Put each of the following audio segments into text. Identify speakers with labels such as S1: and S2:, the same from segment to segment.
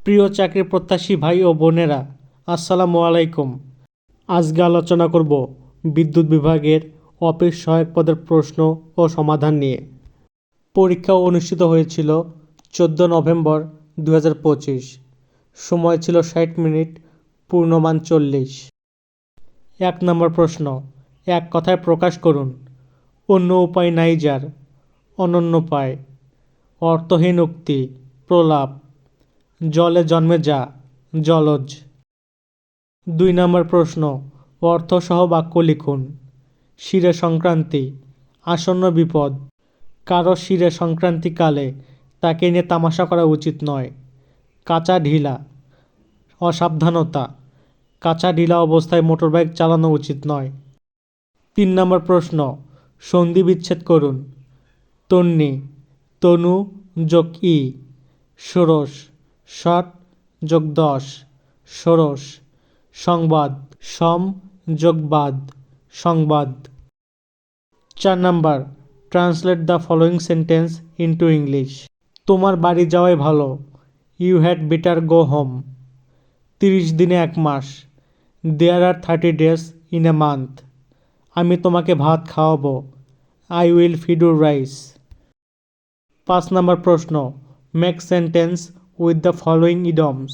S1: প্রিয় চাকরি প্রত্যাশী ভাই ও বোনেরা, আসসালামু আলাইকুম। আজকে আলোচনা করব বিদ্যুৎ বিভাগের অফিস সহায়ক পদের প্রশ্ন ও সমাধান নিয়ে। পরীক্ষা অনুষ্ঠিত হয়েছিল 14 নভেম্বর 2025। সময় ছিল 60 মিনিট, পূর্ণমান 40। 1 নম্বর প্রশ্ন, এক কথায় প্রকাশ করুন। অন্য উপায় নাই যার, অনন্য পায়। অর্থহীন উক্তি, প্রলাপ। জলে জন্মে যা, জলজ। 2 নম্বর প্রশ্ন, অর্থসহ বাক্য লিখুন। শিরে সংক্রান্তি, আসন্ন বিপদ। কারো শিরে সংক্রান্তিকালে তাকে নিয়ে তামাশা করা উচিত নয়। কাঁচা ঢিলা, অসাবধানতা। কাঁচা ঢিলা অবস্থায় মোটরবাইক চালানো উচিত নয়। 3 নম্বর প্রশ্ন, সন্ধি বিচ্ছেদ করুন। তন্নি, তনু যোগ ই। ষোড়শ, ষট যোগ 10, ষোড়শ। সংবাদ, সম যোগ বাদ, সংবাদ। 4 number, translate the following sentence into English. তোমার বাড়ি যাওয়াই ভালো। You had better go home. 30 দিনে 1 মাস। There are 30 days in a month. আমি তোমাকে ভাত খাওয়াবো। I will feed you rice. 5 number প্রশ্ন, make sentence with the following idioms.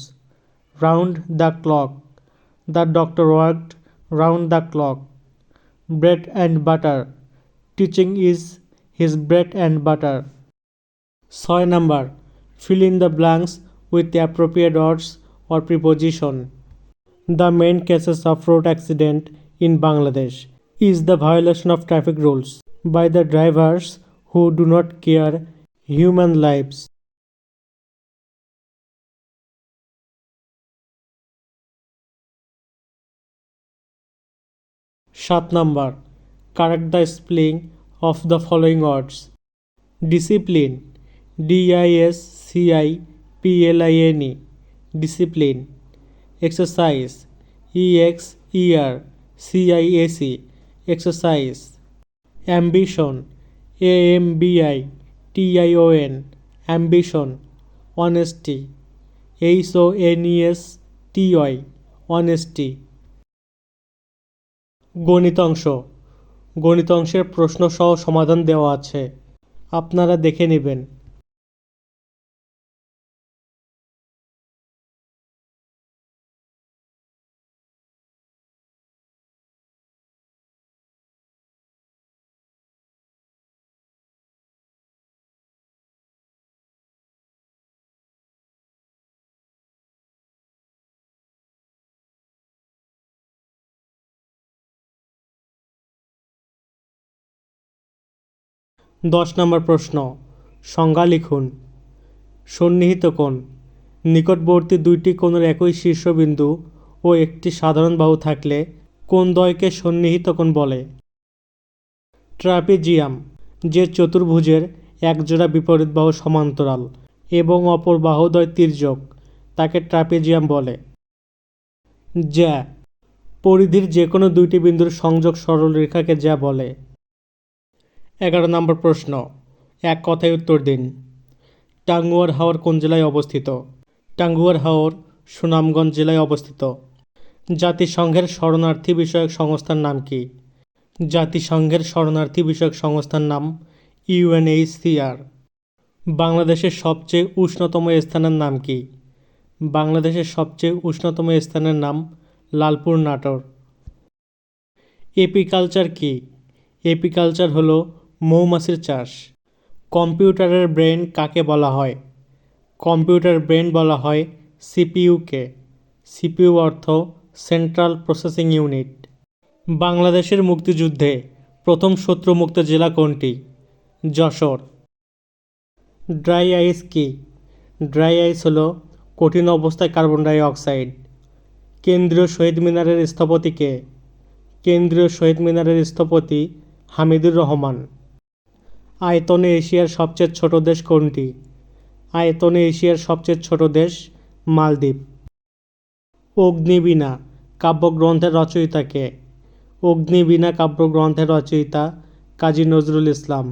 S1: Round the clock. The doctor worked round the clock. Bread and butter. Teaching is his bread and butter. 6 number, fill in the blanks with the appropriate words or preposition. The main cases of road accident in Bangladesh is the violation of traffic rules by the drivers who do not care human lives. 7 number, correct the spelling of the following words. Discipline, DISCIPLINE, discipline. Exercise, EXERCISE, exercise. Ambition, AMBITION, ambition. Honesty, HONESTY, honesty. গণিত অংশ। গণিত অংশের প্রশ্ন সহ সমাধান দেওয়া আছে, আপনারা দেখে নেবেন। দশ নম্বর প্রশ্ন, সংজ্ঞা লিখুন। সন্নিহিত কোণ, নিকটবর্তী দুইটি কোণের একই শীর্ষবিন্দু ও একটি সাধারণ বাহু থাকলে কোণদ্বয়কে সন্নিহিত কোণ বলে। ট্রাপিজিয়াম, যে চতুর্ভুজের একজোড়া বিপরীত বাহু সমান্তরাল এবং অপর বাহুদ্বয় তির্যক, তাকে ট্রাপিজিয়াম বলে। জ্যা, পরিধির যে কোনো দুইটি বিন্দুর সংযোগ সরলরেখাকে জ্যা বলে। 11 নম্বর প্রশ্ন, এক কথায় উত্তর দিন। টাঙ্গুয়ার হাওর কোন জেলায় অবস্থিত? টাঙ্গুয়ার হাওর সুনামগঞ্জ জেলায় অবস্থিত। জাতিসংঘের শরণার্থী বিষয়ক সংস্থার নাম কি? জাতিসংঘের শরণার্থী বিষয়ক সংস্থার নাম UNHCR। বাংলাদেশের সবচেয়ে উষ্ণতম স্থানের নাম কি? বাংলাদেশের সবচেয়ে উষ্ণতম স্থানের নাম লালপুর নাটোর। এপিকালচার কি? এপিকালচার হলো মৌমাছির চাষ। কম্পিউটারের ব্রেন কাকে বলা হয়? কম্পিউটার ব্রেন বলা হয় সিপিইউকে। সিপিইউ অর্থ সেন্ট্রাল প্রসেসিং ইউনিট। বাংলাদেশের মুক্তিযুদ্ধে প্রথম শত্রুমুক্ত জেলা কোনটি? যশোর। ড্রাই আইস কি? ড্রাই আইস হলো কঠিন অবস্থায় কার্বন ডাই অক্সাইড। কেন্দ্রীয় শহীদ মিনারের স্থপতি কে? কেন্দ্রীয় শহীদ মিনারের স্থপতি হামিদুর রহমান। আয়তনে এশিয়ার সবচেয়ে ছোট দেশ কোনটি? আয়তনে এশিয়ার সবচেয়ে ছোট দেশ মালদ্বীপ। অগ্নিবীণা কাব্যগ্রন্থের রচয়িতা কে? অগ্নিবীণা কাব্যগ্রন্থের রচয়িতা কাজী নজরুল ইসলাম।